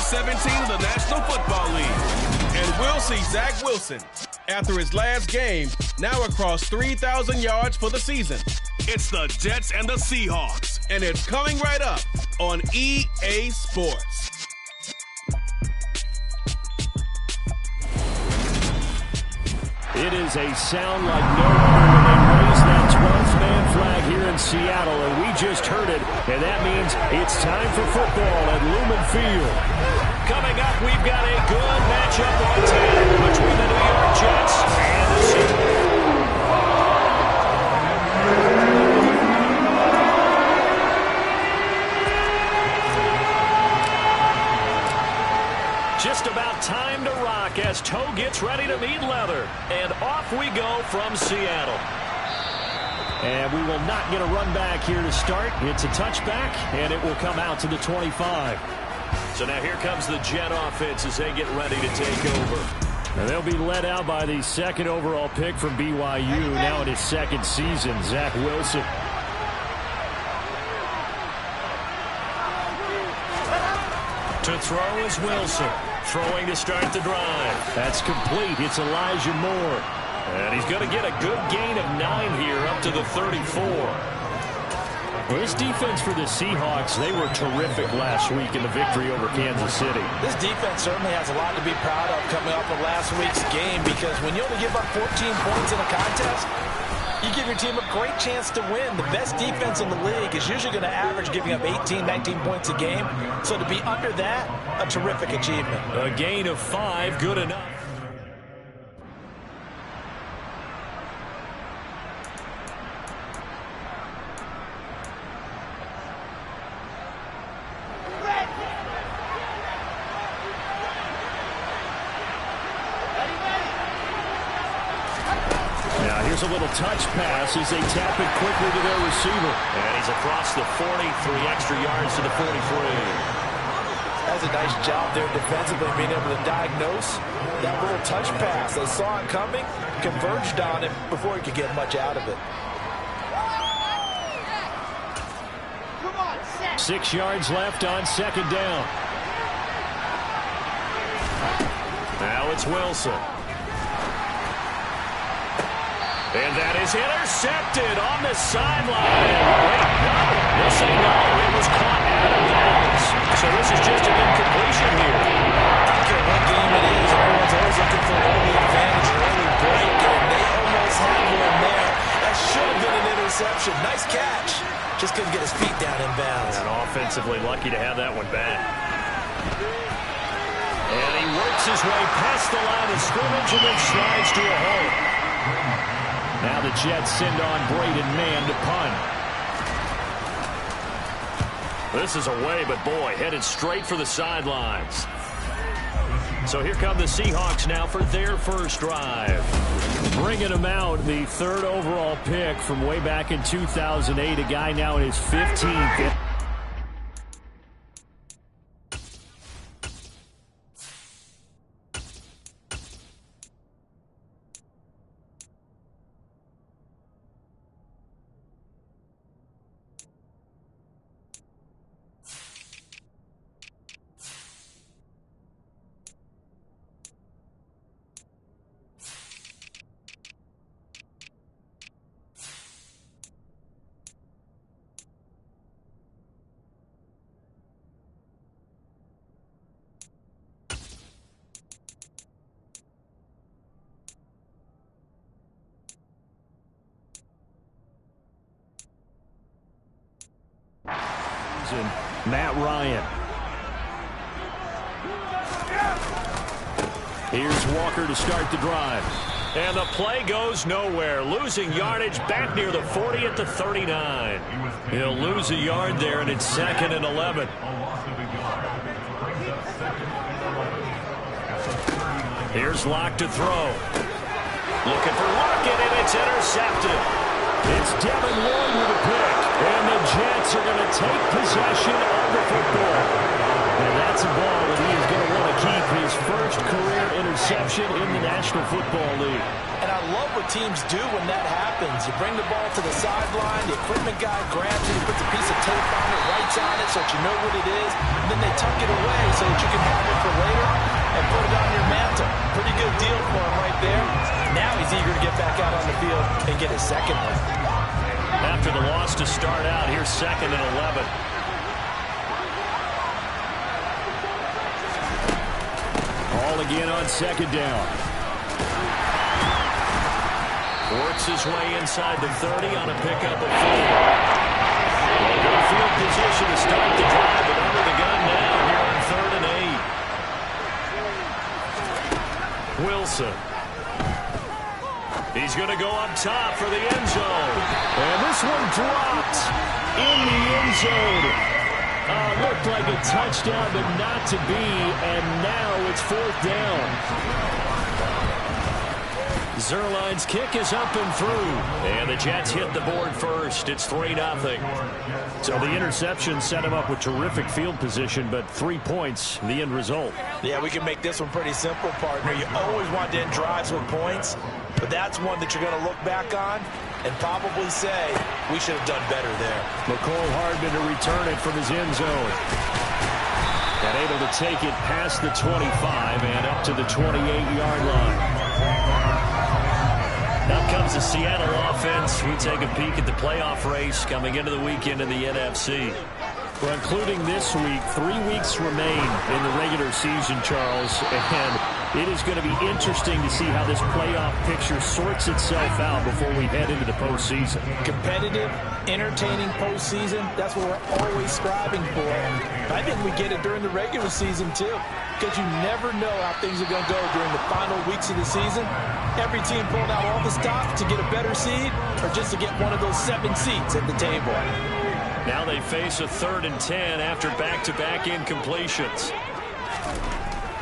17 of the National Football League. And we'll see Zach Wilson, after his last game, now across 3,000 yards for the season. It's the Jets and the Seahawks, and it's coming right up on EA Sports. It is a sound like no other when they raise that 12th man flag here in Seattle, and we just heard it, and that means it's time for football at Lumen Field. Coming up, we've got a good matchup on tap between the New York Jets and the Seahawks. Just about time to rock as toe gets ready to meet leather. And off we go from Seattle. And we will not get a run back here to start. It's a touchback, and it will come out to the 25. So now here comes the Jet offense as they get ready to take over. And they'll be led out by the second overall pick from BYU, now in his second season, Zach Wilson. To throw is Wilson. Throwing to start the drive. That's complete. It's Elijah Moore. And he's going to get a good gain of 9 here up to the 34. Well, this defense for the Seahawks, they were terrific last week in the victory over Kansas City. This defense certainly has a lot to be proud of coming off of last week's game, because when you only give up 14 points in a contest, you give your team a great chance to win. The best defense in the league is usually going to average giving up 18, 19 points a game. So to be under that, a terrific achievement. A gain of 5, good enough. A little touch pass as they tap it quickly to their receiver. And he's across the 40, 3 extra yards to the 43. That's a nice job there defensively, being able to diagnose that little touch pass. They saw it coming, converged on it before he could get much out of it. 6 yards left on second down. Now it's Wilson. And that is intercepted on the sideline. Wait, no. They'll say no. It was caught out of bounds. So this is just an incompletion here. I don't care what game it is. Everyone's always looking for an early advantage, an early break, and they almost had one there. That should have been an interception. Nice catch. Just couldn't get his feet down in bounds. And offensively lucky to have that one back. And he works his way past the line of scrimmage and then slides to a hole. Now the Jets send on Braden Mann to punt. This is away, but boy, headed straight for the sidelines. So here come the Seahawks now for their first drive. Bringing them out, the 3rd overall pick from way back in 2008, a guy now in his 15th. Matt Ryan. Here's Walker to start the drive. And the play goes nowhere. Losing yardage back near the 40 at the 39. He'll lose a yard there, and it's 2nd and 11. Here's Locke to throw. Looking for Lockett, and it's intercepted. It's Devin Lloyd with a pick. And the Jets are going to take possession of the football. And that's a ball that he is going to want to keep, his first career interception in the National Football League. And I love what teams do when that happens. You bring the ball to the sideline, the equipment guy grabs it, he puts a piece of tape on it, writes on it so that you know what it is, and then they tuck it away so that you can have it for later and put it on your mantle. Pretty good deal for him right there. Now he's eager to get back out on the field and get his second one. After the loss to start out, here's 2nd and 11. All again on 2nd down. Works his way inside the 30 on a pickup of 4. Good field position to start the drive, but under the gun now here on 3rd and 8. Wilson. He's going to go up top for the end zone. And this one dropped in the end zone. Looked like a touchdown, but not to be, and now it's 4th down. Zerline's kick is up and through, and the Jets hit the board first. It's 3-0. So the interception set him up with terrific field position, but 3 points, the end result. Yeah, we can make this one pretty simple, partner. You always want to end drives with points, but that's one that you're going to look back on and probably say, we should have done better there. McCole Hardman to return it from his end zone. And able to take it past the 25 and up to the 28-yard line. Now comes the Seattle offense. We take a peek at the playoff race coming into the weekend in the NFC. Well, including this week, 3 weeks remain in the regular season, Charles, and it is going to be interesting to see how this playoff picture sorts itself out before we head into the postseason. Competitive, entertaining postseason, that's what we're always striving for. I think we get it during the regular season, too, because you never know how things are going to go during the final weeks of the season. Every team pulling out all the stops to get a better seed or just to get one of those 7 seats at the table. Now they face a 3rd and 10 after back-to-back incompletions.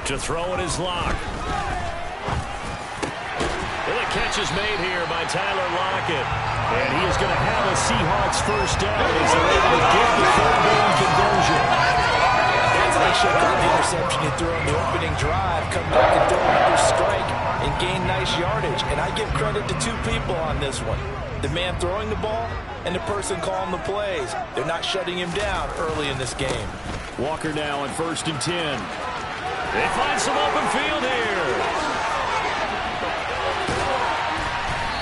To throw it is Locke. And the catch is made here by Tyler Lockett. And he is going to have a Seahawks first down as they're able to get the 3rd down conversion. They should have the interception he threw on the opening drive, come back and throw another strike and gain nice yardage. And I give credit to 2 people on this one. The man throwing the ball and the person calling the plays. They're not shutting him down early in this game. Walker now on 1st and 10. They find some open field here.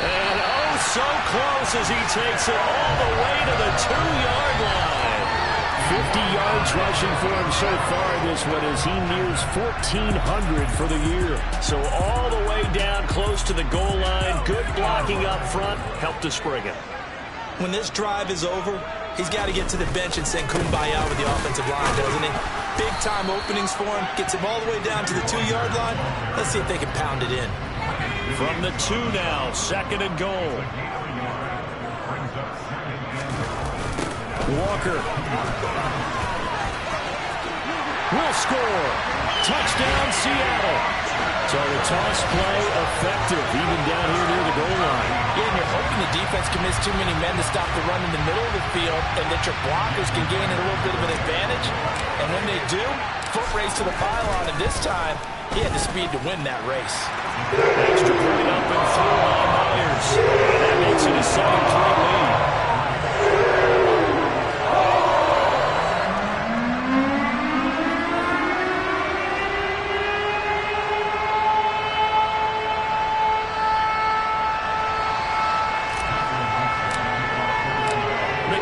And oh, so close as he takes it all the way to the 2-yard line. 50 yards rushing for him so far in this one as he nears 1,400 for the year. So all the way down close to the goal line. Good blocking up front. Helped to spring it. When this drive is over, he's got to get to the bench and sing kumbaya with the offensive line, doesn't he? Big-time openings for him. Gets him all the way down to the 2-yard line. Let's see if they can pound it in. From the 2 now, 2nd and goal. Walker will score. Touchdown, Seattle. So the toss play effective, even down here near the goal line. Yeah, and you're hoping the defense can miss too many men to stop the run in the middle of the field and that your blockers can gain a little bit of an advantage. And when they do, foot race to the pylon, and this time, he had the speed to win that race. Extra point up and through by Myers. That makes it a 7-3 lead.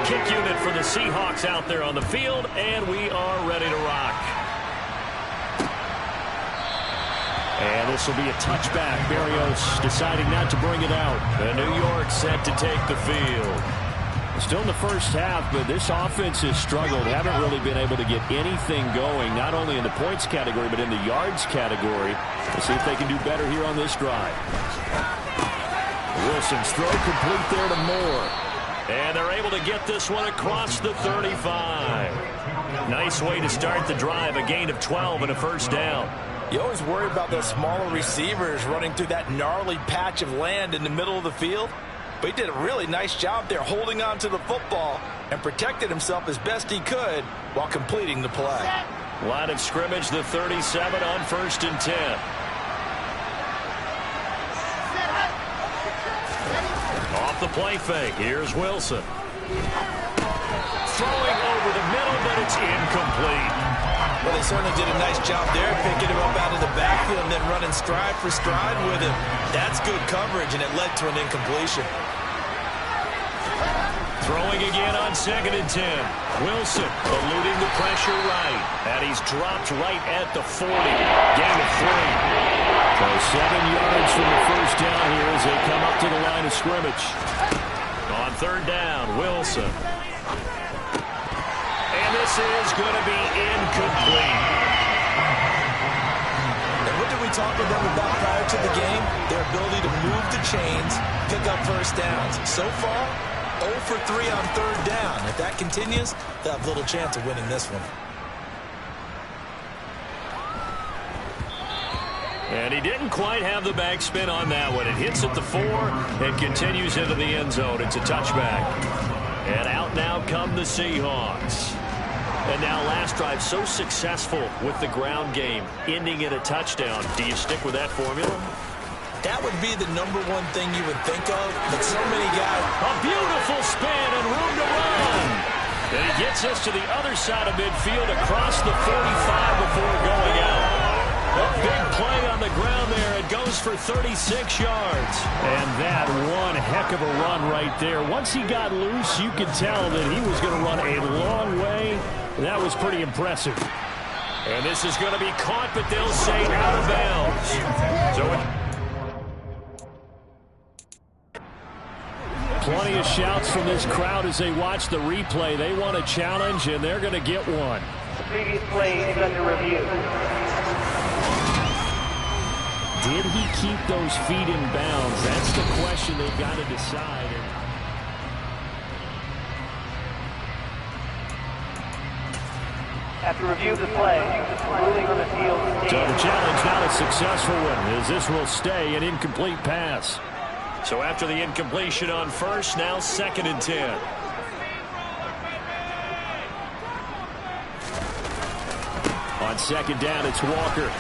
Kick unit for the Seahawks out there on the field, and we are ready to rock. And this will be a touchback. Berrios deciding not to bring it out. And New York set to take the field. Still in the first half, but this offense has struggled. Haven't really been able to get anything going, not only in the points category, but in the yards category. Let's see if they can do better here on this drive. Wilson's throw complete there to Moore. And they're able to get this one across the 35. Nice way to start the drive, a gain of 12 and a first down. You always worry about those smaller receivers running through that gnarly patch of land in the middle of the field. But he did a really nice job there holding on to the football and protected himself as best he could while completing the play. Line of scrimmage, the 37 on 1st and 10. Off the play fake. Here's Wilson. Throwing over the middle, but it's incomplete. Well, they certainly did a nice job there, picking him up out of the backfield and then running stride for stride with him. That's good coverage, and it led to an incompletion. Throwing again on 2nd and 10. Wilson eluding the pressure right. And he's dropped right at the 40. Gain of 3. So 7 yards from the first down here as they come up to the line of scrimmage. On 3rd down, Wilson. And this is going to be incomplete. And what did we talk with them about prior to the game? Their ability to move the chains, pick up first downs. So far, 0 for 3 on 3rd down. If that continues, they'll have little chance of winning this one. And he didn't quite have the backspin on that one. It hits at the 4 and continues into the end zone. It's a touchback. And out now come the Seahawks. And now last drive so successful with the ground game, ending in a touchdown. Do you stick with that formula? That would be the #1 thing you would think of, but so many guys. A beautiful spin and room to run. And he gets us to the other side of midfield across the 45 before going out. A big play on the ground there. It goes for 36 yards. And that one heck of a run right there. Once he got loose, you could tell that he was going to run a long way. That was pretty impressive. And this is going to be caught, but they'll say out of bounds. Plenty of shouts from this crowd as they watch the replay. They want a challenge, and they're going to get one. The previous play is under review. Did he keep those feet in bounds? That's the question they've got to decide. After review of the play, ruling on the field. So the challenge not a successful one, as this will stay an incomplete pass. So after the incompletion on 1st, now 2nd and 10. On 2nd down, it's Walker.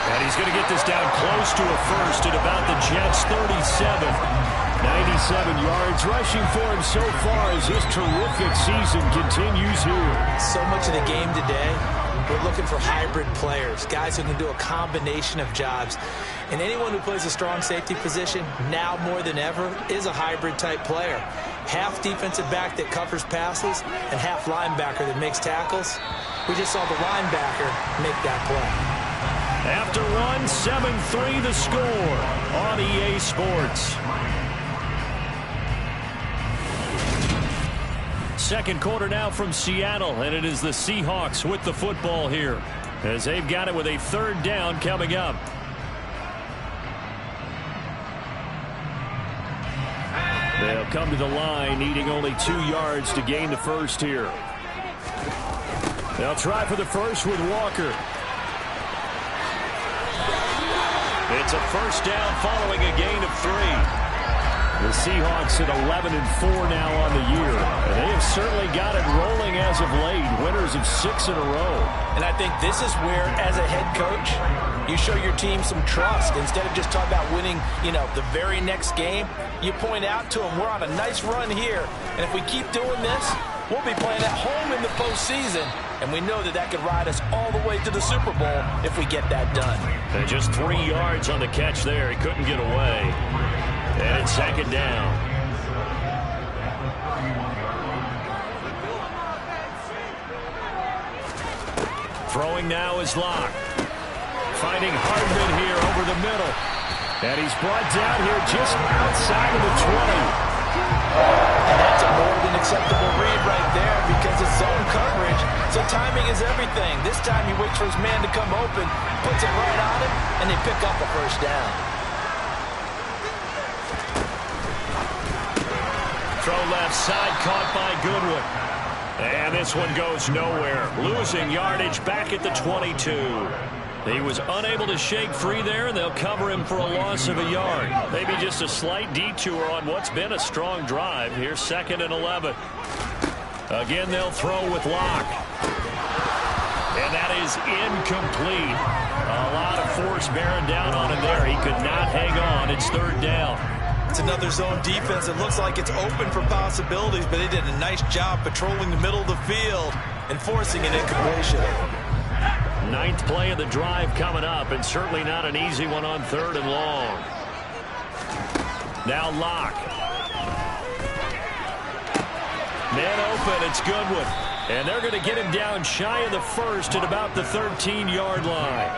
And he's going to get this down close to a first at about the Jets' 37. 97 yards rushing for him so far as this terrific season continues here. So much of the game today, we're looking for hybrid players, guys who can do a combination of jobs. And anyone who plays a strong safety position, now more than ever, is a hybrid-type player. Half defensive back that covers passes and half linebacker that makes tackles. We just saw the linebacker make that play. After one, 7-3 the score on EA Sports. Second quarter now from Seattle, and it is the Seahawks with the football here as they've got it with a 3rd down coming up. They'll come to the line, needing only 2 yards to gain the first here. They'll try for the first with Walker. It's a first down following a gain of 3. The Seahawks at 11-4 now on the year. And they have certainly got it rolling as of late. Winners of 6 in a row. And I think this is where, as a head coach, you show your team some trust. Instead of just talking about winning, the very next game, you point out to them, we're on a nice run here. And if we keep doing this, we'll be playing at home in the postseason. And we know that could ride us all the way to the Super Bowl if we get that done. And just 3 yards on the catch there. He couldn't get away. And it's 2nd down. Throwing now is Locke. Finding Hardman here over the middle. And he's brought down here just outside of the 20. And that's a more than acceptable read right there because it's zone coverage, so timing is everything. This time he waits for his man to come open, puts it right on him, and they pick up a first down. Throw left side, caught by Goodwin. And this one goes nowhere. Losing yardage back at the 22. He was unable to shake free there, and they'll cover him for a loss of a yard. Maybe just a slight detour on what's been a strong drive. Here's 2nd and 11. Again, they'll throw with Locke. And that is incomplete. A lot of force bearing down on him there. He could not hang on. It's third down. It's another zone defense. It looks like it's open for possibilities, but they did a nice job patrolling the middle of the field and forcing an incompletion. Ninth play of the drive coming up, and certainly not an easy one on third and long. Now Locke. Man open, it's Goodwin. And they're going to get him down shy of the first at about the 13-yard line.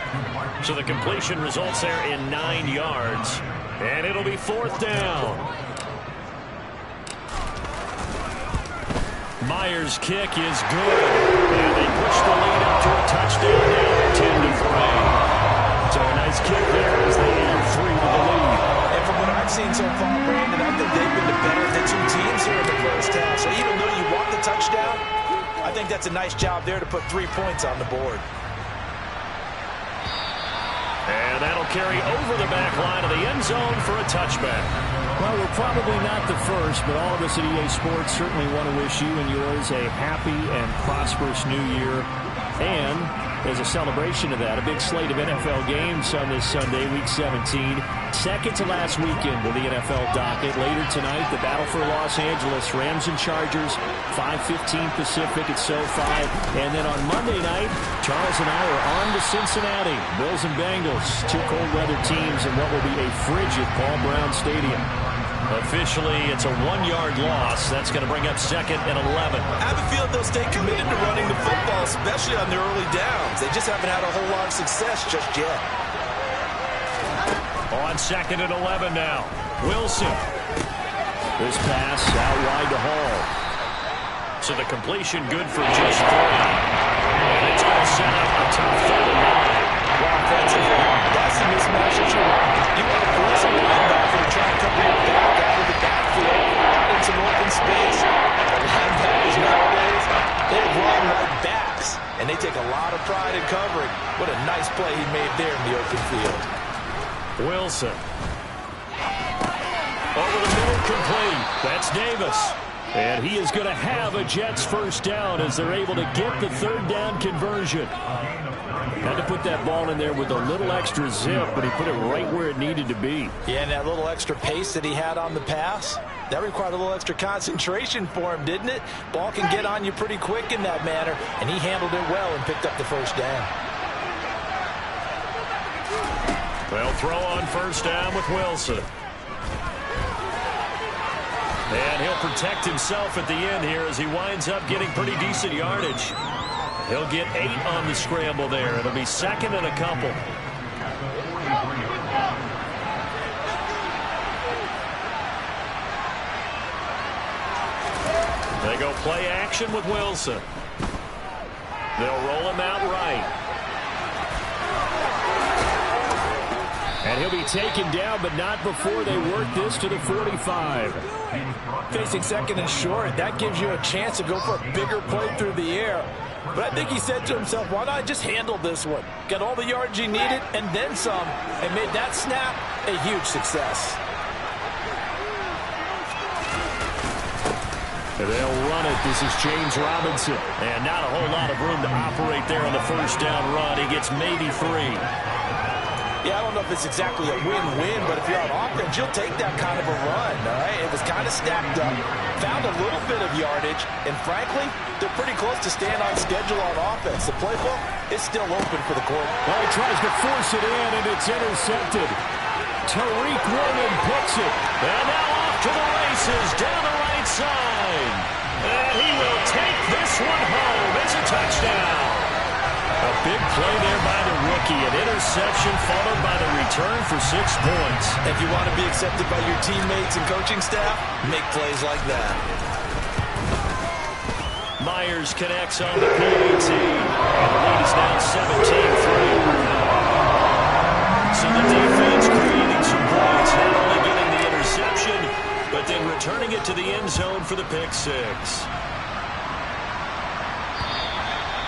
So the completion results there in 9 yards. And it'll be fourth down. Myers' kick is good. And they push the lead up to a touchdown now, 10-3. So a nice kick there as they add 3 to the lead. And from what I've seen so far, Brandon, I think they've been the better of the two teams here in the first half. So even though you want the touchdown, I think that's a nice job there to put 3 points on the board. And that'll carry over the back line of the end zone for a touchback. Well, we're probably not the first, but all of us at EA Sports certainly want to wish you and yours a happy and prosperous new year. And as a celebration of that, a big slate of NFL games on this Sunday, Week 17. Second to last weekend with the NFL docket. Later tonight, the battle for Los Angeles, Rams and Chargers, 5:15 Pacific at SoFi. And then on Monday night, Charles and I are on to Cincinnati. Bills and Bengals, 2 cold weather teams in what will be a frigid Paul Brown Stadium. Officially, it's a 1-yard loss. That's going to bring up second and 11. I have a feeling they'll stay committed to running the football, especially on their early downs. They just haven't had a whole lot of success just yet. On second and 11 now. Wilson. This pass out wide to Hall. So the completion good for just 3. And it's going to set up a tough third and 9. Well, offensively, that's the mismatch that you want. You want to force a linebacker to try and come back out of the backfield, out in some open space. The linebackers nowadays, they run like backs, and they take a lot of pride in covering. What a nice play he made there in the open field. Wilson. Over the middle, complete. That's Davis. And he is going to have a Jets first down as they're able to get the third down conversion. Had to put that ball in there with a little extra zip, but he put it right where it needed to be. Yeah, and that little extra pace that he had on the pass, that required a little extra concentration for him, didn't it? Ball can get on you pretty quick in that manner, and he handled it well and picked up the first down. They'll throw on first down with Wilson. And he'll protect himself at the end here as he winds up getting pretty decent yardage. He'll get 8 on the scramble there. It'll be second and a couple. They go play action with Wilson. They'll roll him out right. And he'll be taken down, but not before they work this to the 45. Facing second and short, that gives you a chance to go for a bigger play through the air. But I think he said to himself, why not just handle this one? Got all the yards he needed and then some, and made that snap a huge success. They'll run it. This is James Robinson. And not a whole lot of room to operate there on the first down run. He gets maybe 3. Yeah, I don't know if it's exactly a win-win, but if you're on offense, you'll take that kind of a run, all right? It was kind of stacked up, found a little bit of yardage, and frankly, they're pretty close to staying on schedule on offense. The playbook is still open for the quarterback. Well, he tries to force it in, and it's intercepted. Tariq Woolen picks it. And now off to the races down the right side. And he will take this one home. It's a touchdown. A big play there by the rookie. An interception followed by the return for 6 points. If you want to be accepted by your teammates and coaching staff, make plays like that. Myers connects on the PAT. And the lead is now 17-3. So the defense creating some points, not only getting the interception, but then returning it to the end zone for the pick 6.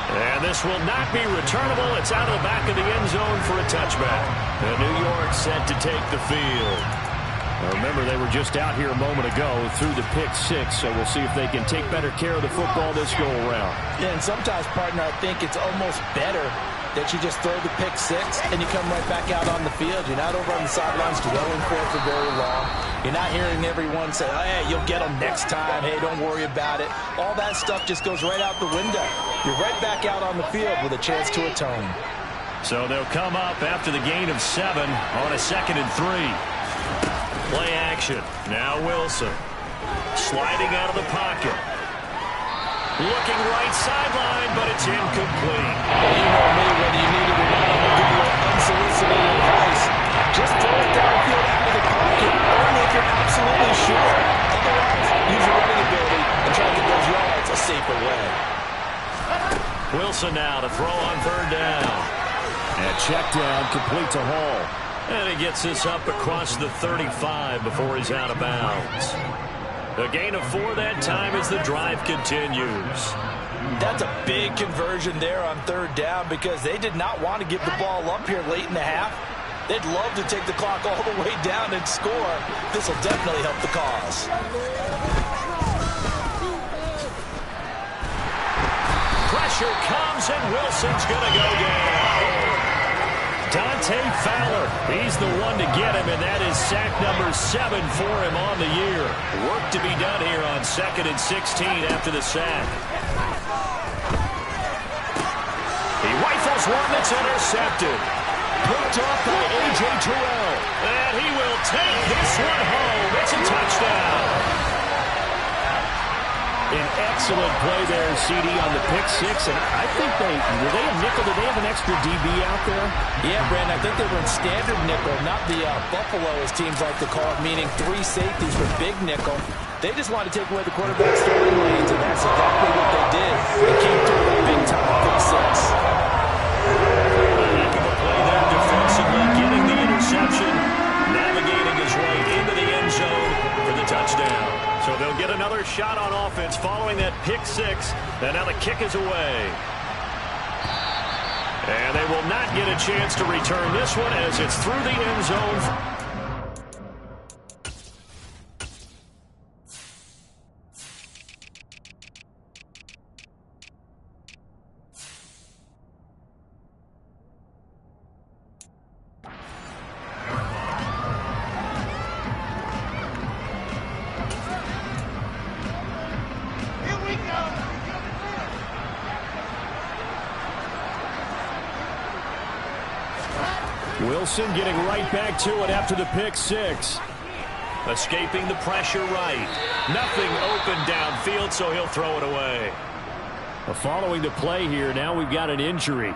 And this will not be returnable. It's out of the back of the end zone for a touchback. And New York set to take the field. Remember, they were just out here a moment ago through the pick six, so we'll see if they can take better care of the football this go-around. Yeah, and sometimes, partner, I think it's almost better that you just throw the pick six and you come right back out on the field. You're not over on the sidelines dwelling for it for very long. You're not hearing everyone say, oh, hey, you'll get them next time. Hey, don't worry about it. All that stuff just goes right out the window. You're right back out on the field with a chance to atone. So they'll come up after the gain of 7 on a 2nd and 3. Play action. Now Wilson. Sliding out of the pocket. Looking right sideline, but it's incomplete. You know me, whether you need it or not, I'm going to give you unsolicited advice. Just throw it downfield out of the pocket, only if you're absolutely sure. Otherwise, use your running ability and try to get those yards a safer way. Wilson now to throw on 3rd down. And check down, complete to Hall. And he gets this up across the 35 before he's out of bounds. A gain of 4 that time as the drive continues. That's a big conversion there on 3rd down because they did not want to give the ball up here late in the half. They'd love to take the clock all the way down and score. This will definitely help the cause. Pressure comes and Wilson's going to go down. Dante Fowler, he's the one to get him, and that is sack number 7 for him on the year. Work to be done here on 2nd and 16 after the sack. He rifles one that's intercepted. Picked off by A.J. Terrell. And he will take this one home. It's a touchdown. An excellent play there, CD, on the pick six. And I think were they a nickel? Did they have an extra DB out there? Yeah, Brandon, I think they were in standard nickel, not the Buffalo, as teams like to call it, meaning 3 safeties with big nickel. They just wanted to take away the quarterback's throwing lanes, and that's exactly what they did. They came through with a big-time pick six. Heck of a play there defensively, getting the interception, navigating his way into the end zone for the touchdown. So they'll get another shot on offense following that pick six. And now the kick is away. And they will not get a chance to return this one as it's through the end zone. Wilson getting right back to it after the pick six. Escaping the pressure right. Nothing open downfield, so he'll throw it away. Following the play here, now we've got an injury.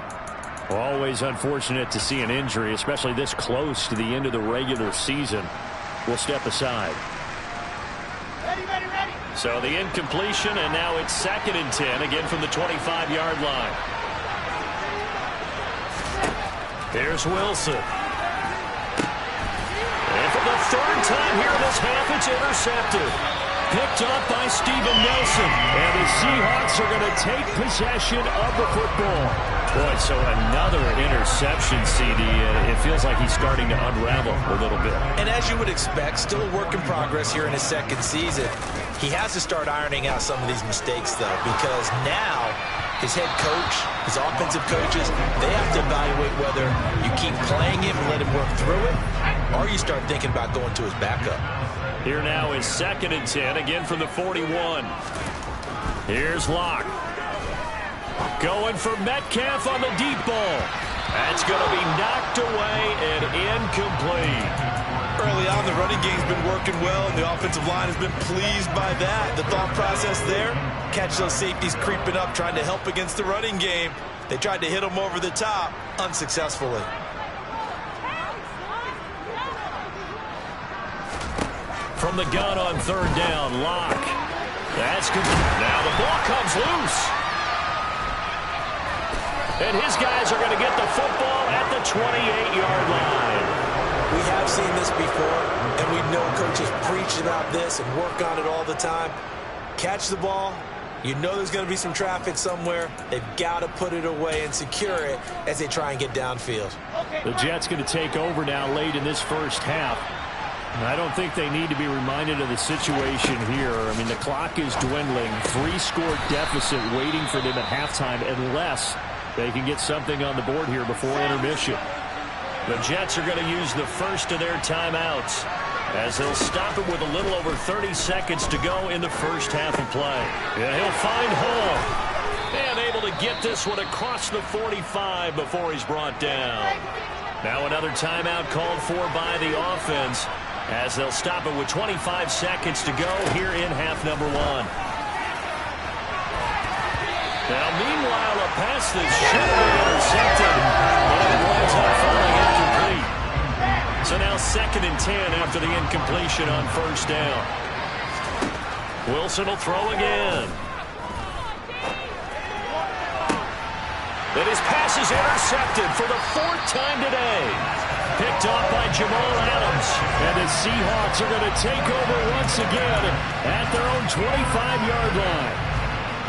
Always unfortunate to see an injury, especially this close to the end of the regular season. We'll step aside. Ready. So the incompletion, and now it's 2nd and 10, again from the 25-yard line. Here's Wilson. And for the 3rd time here in this half, it's intercepted. Picked up by Steven Nelson. And the Seahawks are going to take possession of the football. Boy, so another interception, CD. It feels like he's starting to unravel a little bit. And as you would expect, still a work in progress here in his 2nd season. He has to start ironing out some of these mistakes, though, because now his head coach, his offensive coaches, they have to evaluate whether you keep playing him and let him work through it, or you start thinking about going to his backup. Here now is 2nd and 10, again from the 41. Here's Locke. Going for Metcalf on the deep ball. That's going to be knocked away and incomplete. Early on, the running game's been working well, and the offensive line has been pleased by that. The thought process there, catch those safeties creeping up, trying to help against the running game. They tried to hit them over the top, unsuccessfully. From the gun on 3rd down, Locke. That's good. Now the ball comes loose. And his guys are going to get the football at the 28-yard line. We have seen this before, and we know coaches preach about this and work on it all the time. Catch the ball. You know there's going to be some traffic somewhere. They've got to put it away and secure it as they try and get downfield. The Jets going to take over now late in this first half. I don't think they need to be reminded of the situation here. I mean, the clock is dwindling. 3-score deficit waiting for them at halftime unless they can get something on the board here before intermission. The Jets are going to use the first of their timeouts as they'll stop it with a little over 30 seconds to go in the first half of play. And he'll find Hall. And able to get this one across the 45 before he's brought down. Now another timeout called for by the offense as they'll stop it with 25 seconds to go here in half number 1. Now, meanwhile, a pass that should have been intercepted, but it winds up falling incomplete. So now 2nd and 10 after the incompletion on first down. Wilson will throw again. And his pass is intercepted for the 4th time today. Picked off by Jamal Adams. And the Seahawks are going to take over once again at their own 25-yard line.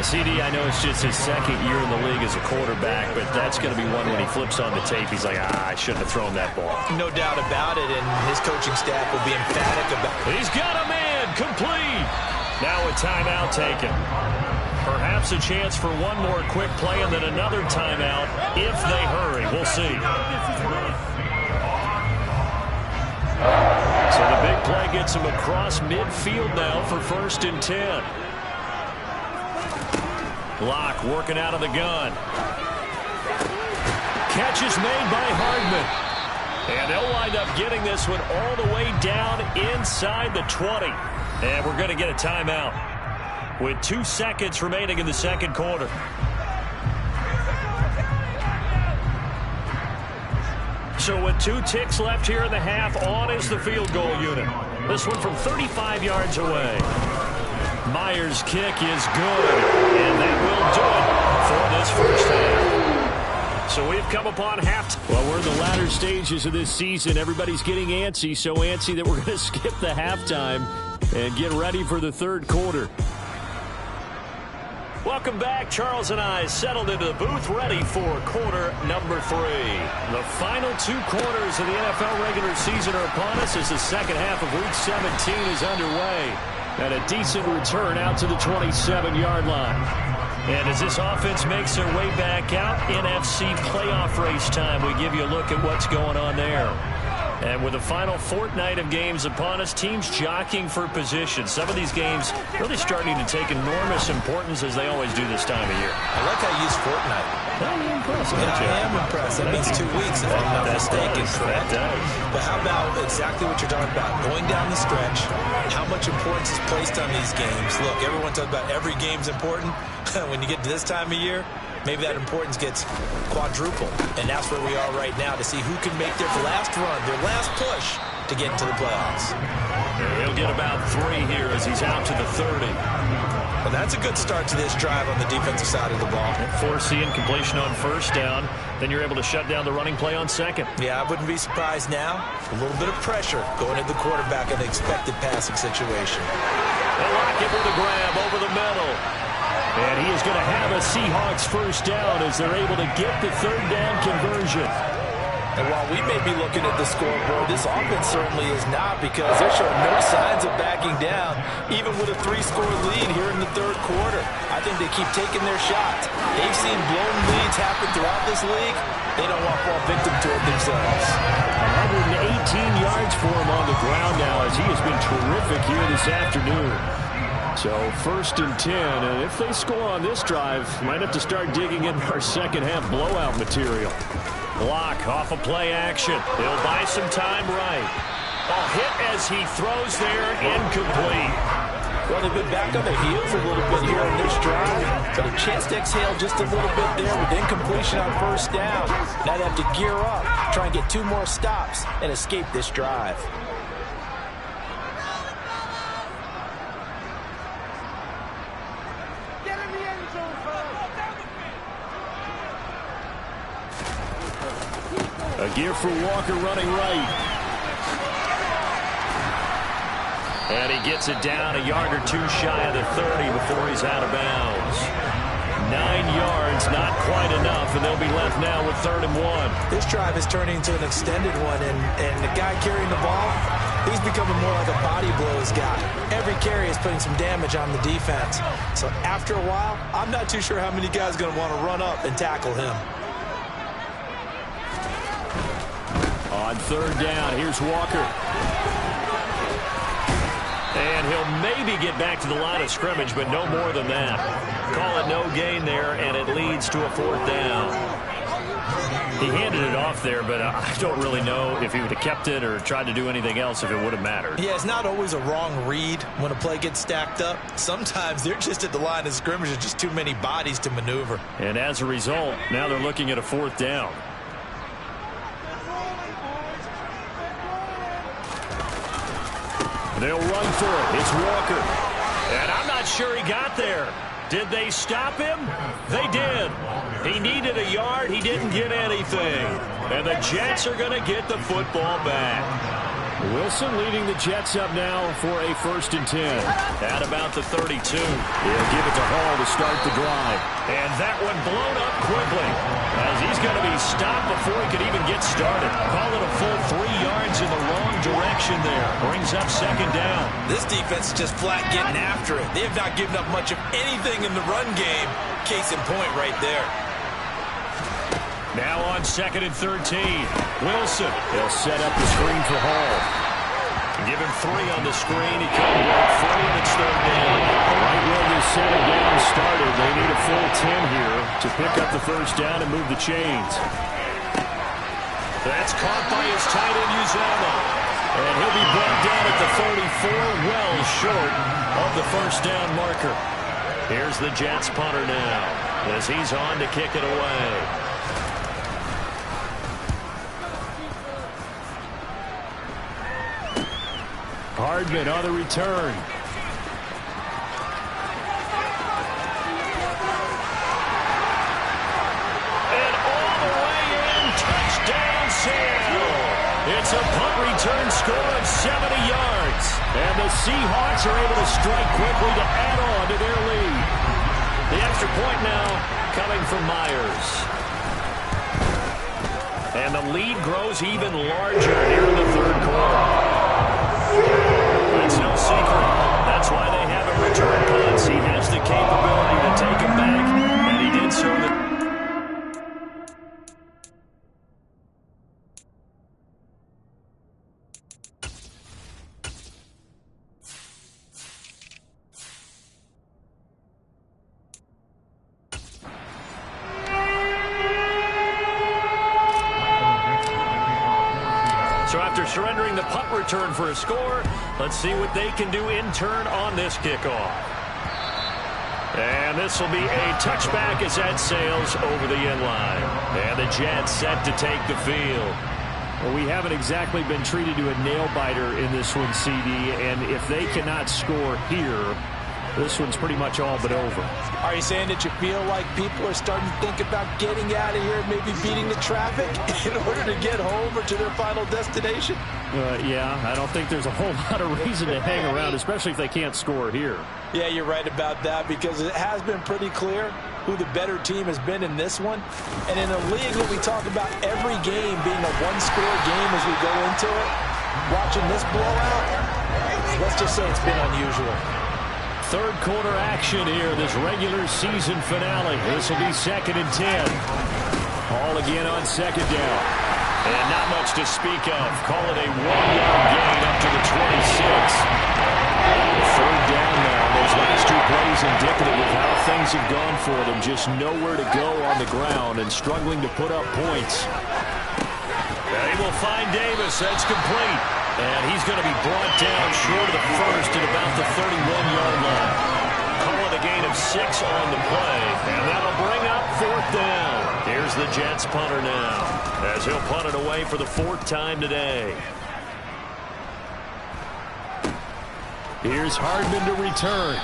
CD, I know it's just his 2nd year in the league as a quarterback, but that's going to be one when he flips on the tape. He's like, I shouldn't have thrown that ball. No doubt about it, and his coaching staff will be emphatic about it. He's got a man complete. Now a timeout taken. Perhaps a chance for one more quick play and then another timeout if they hurry. We'll see. So the big play gets him across midfield now for 1st and 10. Locke working out of the gun. Catch is made by Hardman. And they'll wind up getting this one all the way down inside the 20. And we're going to get a timeout with 2 seconds remaining in the second quarter. So with 2 ticks left here in the half, on is the field goal unit. This one from 35 yards away. Myers' kick is good, and that will do it for this first half. So we've come upon halftime. Well, we're in the latter stages of this season. Everybody's getting antsy, so antsy that we're going to skip the halftime and get ready for the third quarter. Welcome back. Charles and I settled into the booth ready for quarter number 3. The final 2 quarters of the NFL regular season are upon us as the second half of Week 17 is underway. And a decent return out to the 27-yard line. And as this offense makes their way back out, NFC playoff race time, we give you a look at what's going on there. And with the final fortnight of games upon us, teams jockeying for position. Some of these games really starting to take enormous importance as they always do this time of year. I like how you use fortnight. I'm impressed. Yeah, I am impressed. That means 2 weeks, if I'm not mistaken, correct? But how about exactly what you're talking about? Going down the stretch, how much importance is placed on these games. Look, everyone talks about every game's important. When you get to this time of year, maybe that importance gets quadrupled. And that's where we are right now to see who can make their last run, their last push to get into the playoffs. He'll get about 3 here as he's out to the 30. Well, that's a good start to this drive on the defensive side of the ball. Force the incompletion on first down. Then you're able to shut down the running play on second. Yeah, I wouldn't be surprised now. A little bit of pressure going at the quarterback in an expected passing situation. They'll lock it with a grab over the middle. And he is going to have a Seahawks first down as they're able to get the third down conversion. And while we may be looking at the scoreboard, this offense certainly is not, because they're showing no signs of backing down, even with a 3-score lead here in the third quarter. I think they keep taking their shots. They've seen blown leads happen throughout this league. They don't want to fall victim to it themselves. 118 yards for him on the ground now as he has been terrific here this afternoon. So 1st and 10, and if they score on this drive, might have to start digging in our second half blowout material. Block off of play action. He'll buy some time right. A hit as he throws there, incomplete. Well, they've been back on their heels a little bit here in this drive, but a chance to exhale just a little bit there with incompletion on first down. Now they have to gear up, try and get 2 more stops, and escape this drive. A gear for Walker running right. And he gets it down a yard or 2 shy of the 30 before he's out of bounds. 9 yards, not quite enough, and they'll be left now with 3rd and 1. This drive is turning into an extended one, and the guy carrying the ball, He's becoming more like a body blows guy. Every carry is putting some damage on the defense. So after a while, I'm not too sure how many guys are going to want to run up and tackle him. On third down, here's Walker. And he'll maybe get back to the line of scrimmage, but no more than that. Call it no gain there, and it leads to a fourth down. He handed it off there, but I don't really know if he would have kept it or tried to do anything else if it would have mattered. Yeah, it's not always a wrong read when a play gets stacked up. Sometimes they're just at the line of scrimmage. There's just too many bodies to maneuver. And as a result, now they're looking at a fourth down. They'll run for it. It's Walker. And I'm not sure he got there. Did they stop him? They did. He needed a yard. He didn't get anything. And the Jets are going to get the football back. Wilson leading the Jets up now for a 1st and 10. At about the 32. He'll give it to Hall to start the drive. And that one blown up quickly, as he's going to be stopped before he could even get started. Call it a full 3 yards in the wrong direction there. Brings up 2nd down. This defense is just flat getting after it. They have not given up much of anything in the run game. Case in point right there. Now on 2nd and 13. Wilson. They'll set up the screen for Hall. Give him 3 on the screen. He couldn't break free, and it's 3rd down. Right where this second down started, they need a full 10 here to pick up the 1st down and move the chains. That's caught by his tight end, Uzama. And he'll be brought down at the 34, well short of the 1st down marker. Here's the Jets punter now, as he's on to kick it away. Hardman on the return. And all the way in, touchdown Seattle. It's a punt return score of 70 yards. And the Seahawks are able to strike quickly to add on to their lead. The extra point now coming from Myers. And the lead grows even larger here in the 3rd quarter. It's no secret. That's why they have him return punts. He has the capability to take him back, and he did so. So after surrendering the punt return for a score, let's see what they can do in turn on this kickoff. And this will be a touchback as that sails over the end line. And the Jets set to take the field. Well, we haven't exactly been treated to a nail-biter in this one, CD. And if they cannot score here, this one's pretty much all but over. Are you saying that you feel like people are starting to think about getting out of here and maybe beating the traffic in order to get home or to their final destination? Yeah, I don't think there's a whole lot of reason to hang around, especially if they can't score here. Yeah, you're right about that, because it has been pretty clear who the better team has been in this one. And in a league that we talk about every game being a one-score game as we go into it, watching this blowout, let's just say it's been unusual. 3rd quarter action here, this regular season finale. This will be 2nd and 10. Hall again on 2nd down. And not much to speak of. Call it a 1-yard gain up to the 26. 3rd down now. Those last 2 plays indicative of how things have gone for them. Just nowhere to go on the ground and struggling to put up points. They will find Davis. That's complete. And he's going to be brought down short of the 1st at about the 31-yard line. Call it a gain of 6 on the play. And that'll bring up 4th down. Here's the Jets punter now, as he'll punt it away for the 4th time today. Here's Hardman to return.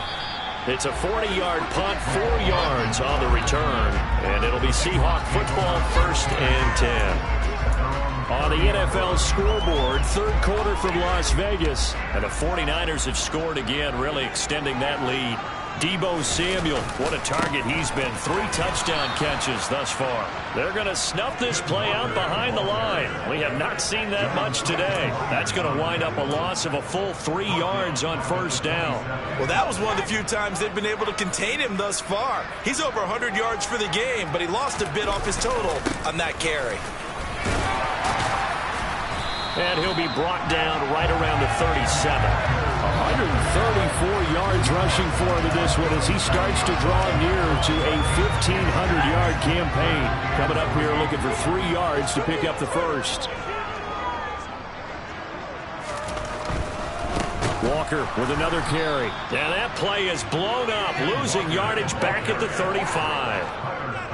It's a 40-yard punt, 4 yards on the return. And it'll be Seahawk football, 1st and 10. On the NFL scoreboard, 3rd quarter from Las Vegas. And the 49ers have scored again, really extending that lead. Deebo Samuel, what a target he's been. 3 touchdown catches thus far. They're going to snuff this play out behind the line. We have not seen that much today. That's going to wind up a loss of a full 3 yards on first down. Well, that was one of the few times they've been able to contain him thus far. He's over 100 yards for the game, but he lost a bit off his total on that carry. And he'll be brought down right around the 37. 134 yards rushing for him in this one as he starts to draw near to a 1,500-yard campaign. Coming up here looking for 3 yards to pick up the first. Walker with another carry. And that play is blown up, losing yardage back at the 35.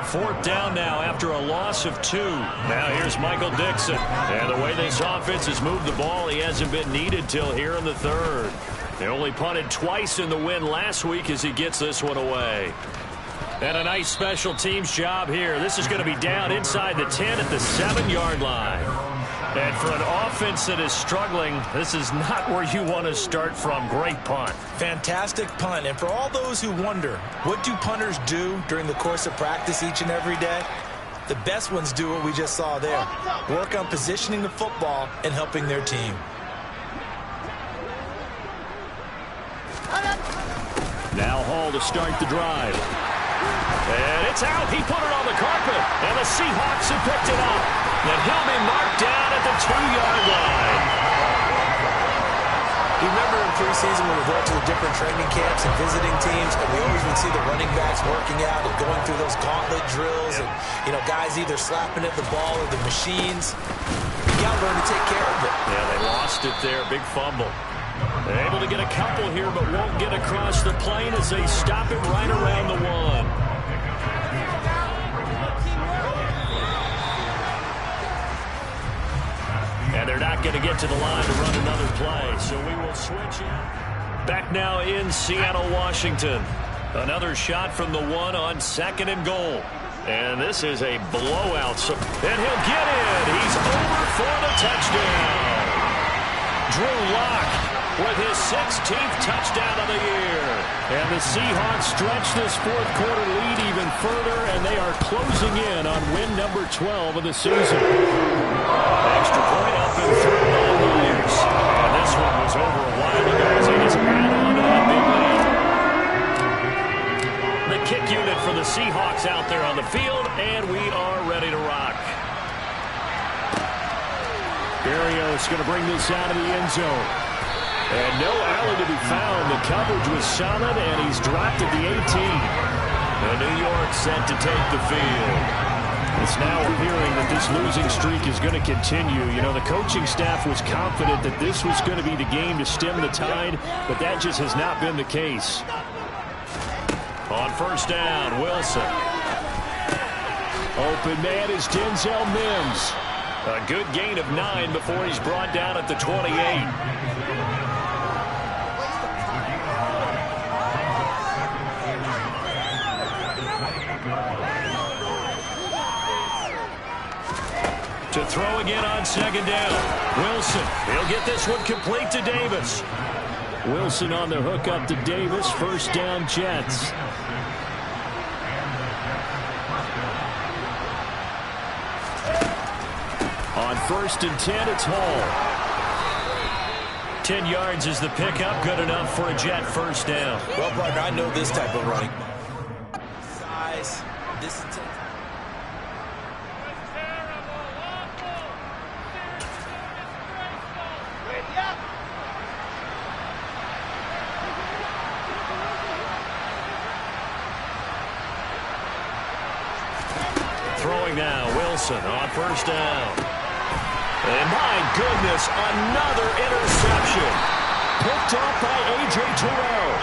4th down now after a loss of 2. Now here's Michael Dixon. And the way this offense has moved the ball, he hasn't been needed till here in the 3rd. They only punted twice in the win last week as he gets this one away. And a nice special teams job here. This is going to be down inside the 10 at the 7-yard line. And for an offense that is struggling, this is not where you want to start from. Great punt. Fantastic punt. And for all those who wonder, what do punters do during the course of practice each and every day? The best ones do what we just saw there. Work on positioning the football and helping their team. Now Hall to start the drive. And it's out. He put it on the carpet. And the Seahawks have picked it up. And he'll be marked down at the 2-yard line. You remember in preseason when we go to the different training camps and visiting teams, and we always would see the running backs working out and going through those gauntlet drills, and guys either slapping at the ball or the machines. You got to learn to take care of it. Yeah, they lost it there. Big fumble. They're able to get a couple here, but won't get across the plane as they stop it right around the 1. And they're not going to get to the line to run another play, so we will switch in. Back now in Seattle, Washington. Another shot from the 1 on 2nd and goal. And this is a blowout. And he'll get in. He's over for the touchdown. Drew Lock with his 16th touchdown of the year. And the Seahawks stretch this 4th quarter lead even further, and they are closing in on win number 12 of the season. Extra point up and through by Myers. And this one was over a while ago as he just added on to that big lead. The kick unit for the Seahawks out there on the field, and we are ready to rock. Berrios going to bring this out of the end zone. And no Allen to be found. The coverage was solid, and he's dropped at the 18. And New York set to take the field. It's now we're hearing that this losing streak is going to continue. The coaching staff was confident that this was going to be the game to stem the tide, but that just has not been the case. On 1st down, Wilson. Open man is Denzel Mims. A good gain of 9 before he's brought down at the 28. To throw again on 2nd down. Wilson, he'll get this one complete to Davis. Wilson on the hook up to Davis. 1st down, Jets. On 1st and 10, it's Hall. 10 yards is the pickup. Good enough for a Jet 1st down. Well, partner, I know this type of running. Size, distance. Throwing now, Wilson on 1st down. And my goodness, another interception. Picked off by A.J. Terrell.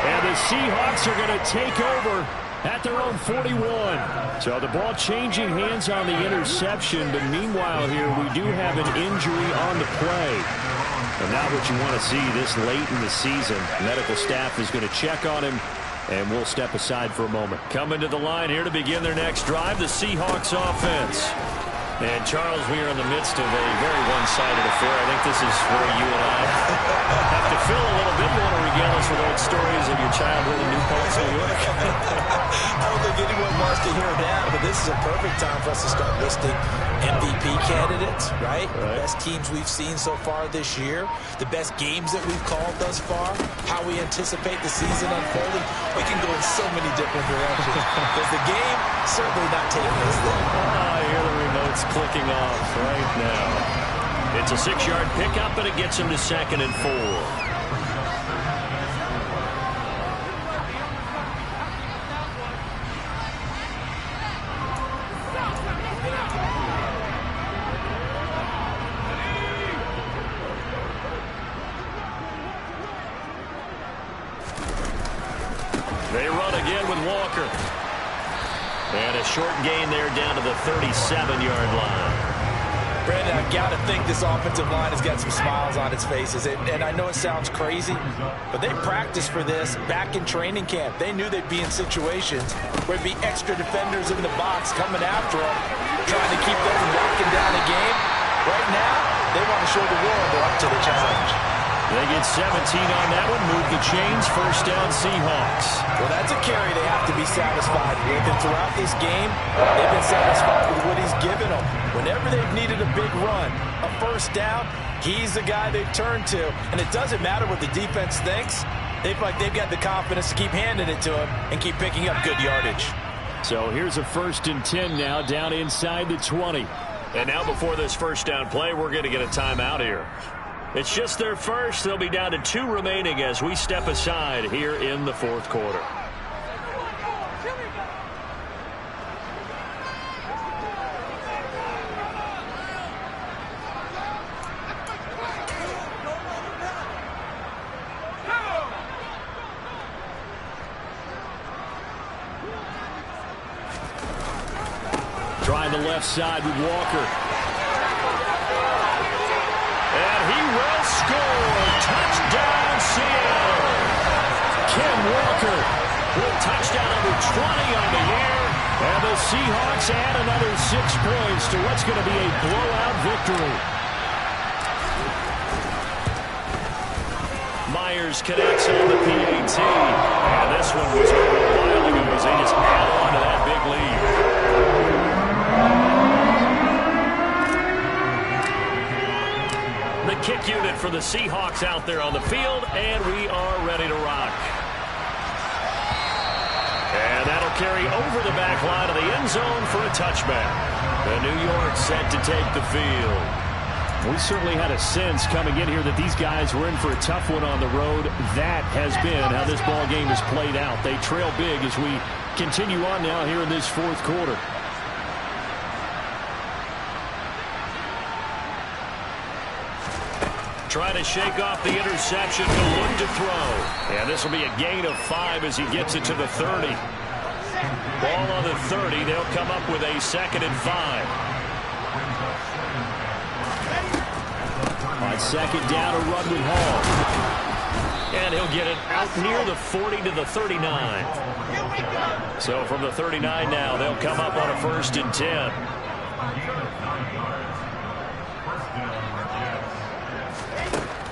And the Seahawks are going to take over at their own 41. So the ball changing hands on the interception, but meanwhile here we do have an injury on the play. And not what you want to see this late in the season. Medical staff is going to check on him, and we'll step aside for a moment. Coming to the line here to begin their next drive, the Seahawks offense. And, Charles, we are in the midst of a very one-sided affair. I think this is where you and I have to fill a little bit. You want to regale us with old stories of your childhood in New Paltz, New York? I don't think anyone wants to hear that, but this is a perfect time for us to start listing MVP candidates, right? The best teams we've seen so far this year, the best games that we've called thus far, how we anticipate the season unfolding. We can go in so many different directions because the game certainly not taking us there. I hear the remote's clicking off right now. It's a 6-yard pickup, and it gets him to 2nd and 4. They run again with Walker. And a short gain there down to the 37-yard line. Brandon, I've got to think this offensive line has got some smiles on its faces. And I know it sounds crazy, but they practiced for this back in training camp. They knew they'd be in situations where there'd be extra defenders in the box coming after them, trying to keep them from locking down the game. Right now, they want to show the world they're up to the challenge. They get 17 on that one, move the chains, 1st down Seahawks. Well, that's a carry they have to be satisfied with. And throughout this game, they've been satisfied with what he's given them. Whenever they've needed a big run, a 1st down, he's the guy they've turned to. And it doesn't matter what the defense thinks. They feel like they've got the confidence to keep handing it to him and keep picking up good yardage. So here's a 1st and 10 now, down inside the 20. And now before this 1st down play, we're going to get a timeout here. It's just their first. They'll be down to 2 remaining as we step aside here in the 4th quarter. Trying the left side with Walker. Touchdown, Seattle. Ken Walker with touchdown number 20 on the year. And the Seahawks add another 6 points to what's going to be a blowout victory. Myers connects on the PAT. And this one was over a while ago as they just add on to that big lead. The kick unit for the Seahawks out there on the field, and we are ready to rock. And that'll carry over the back line of the end zone for a touchback. The New York set to take the field. We certainly had a sense coming in here that these guys were in for a tough one on the road. That has been how this ball game has played out. They trail big as we continue on now here in this 4th quarter. Trying to shake off the interception to look to throw. And this will be a gain of 5 as he gets it to the 30. Ball on the 30. They'll come up with a 2nd and 5. On 2nd down, a run with Hall. And he'll get it out near the 40 to the 39. So from the 39 now, they'll come up on a 1st and 10.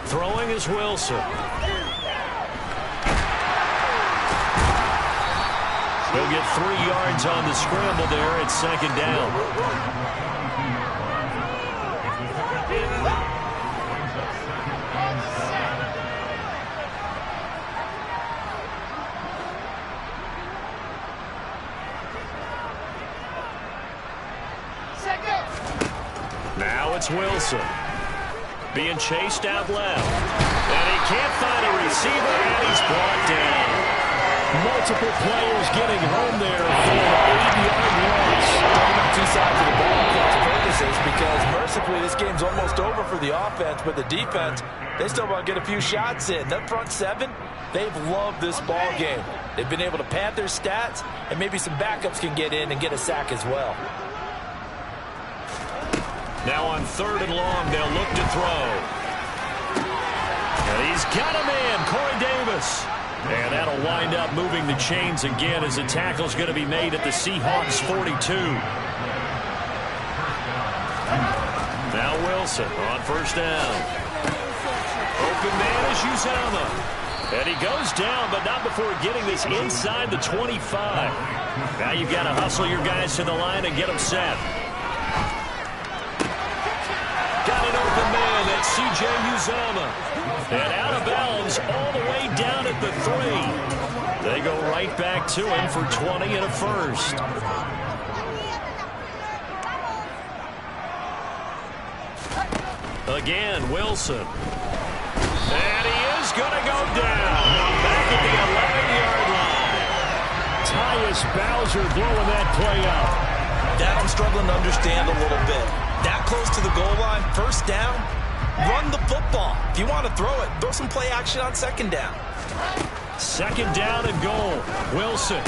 Throwing is Wilson. He'll get 3 yards on the scramble there at 2nd down. Now it's Wilson. Being chased out left. And he can't find a receiver, and he's brought down. Multiple players getting home there for an 8-yard loss. Talking about 2 sides of the ball for purposes, because mercifully this game's almost over for the offense, but the defense, they still want to get a few shots in. That front 7, they've loved this ball game. They've been able to pad their stats, and maybe some backups can get in and get a sack as well. Now on 3rd and long, they'll look to throw. And he's got a man, Corey Davis. And that'll wind up moving the chains again as the tackle's going to be made at the Seahawks 42. Wilson on first down. Open man is Uzomah. And he goes down, but not before getting this inside the 25. Now you've got to hustle your guys to the line and get them set. Got an open man. That's C.J. Uzomah. And out of bounds all the way down at the 3. They go right back to him for 20 and a first. Again, Wilson. And he is going to go down. Back at the 11-yard line. Tyus Bowser blowing that play up. That I'm struggling to understand a little bit. That close to the goal line, first down, run the football. If you want to throw it, throw some play action on second down. Second down and goal. Wilson.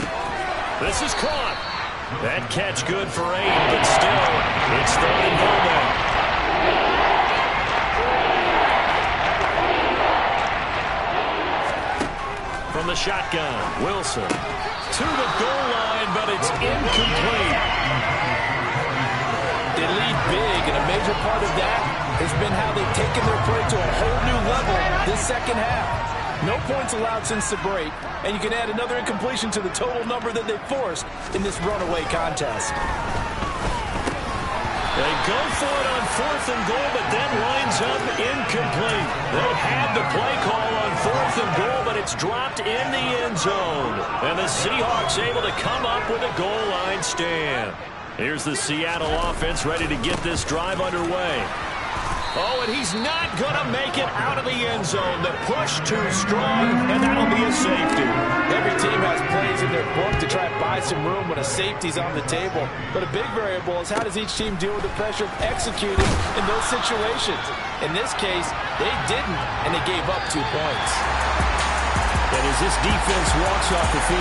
This is caught. That catch good for 8, but still, it's third and goal now. From the shotgun, Wilson to the goal line, but it's incomplete. They lead big, and a major part of that has been how they've taken their play to a whole new level this second half. No points allowed since the break, and you can add another incompletion to the total number that they forced in this runaway contest. They go for it on fourth and goal, but then lines up incomplete. They had the play call on fourth and goal, but it's dropped in the end zone. And the Seahawks able to come up with a goal line stand. Here's the Seattle offense ready to get this drive underway. Oh, and he's not going to make it out of the end zone. The push too strong, and that'll be a safety. Every team has plays in their book to try and buy some room when a safety's on the table. But a big variable is how does each team deal with the pressure of executing in those situations. In this case, they didn't, and they gave up 2 points. And as this defense walks off the field,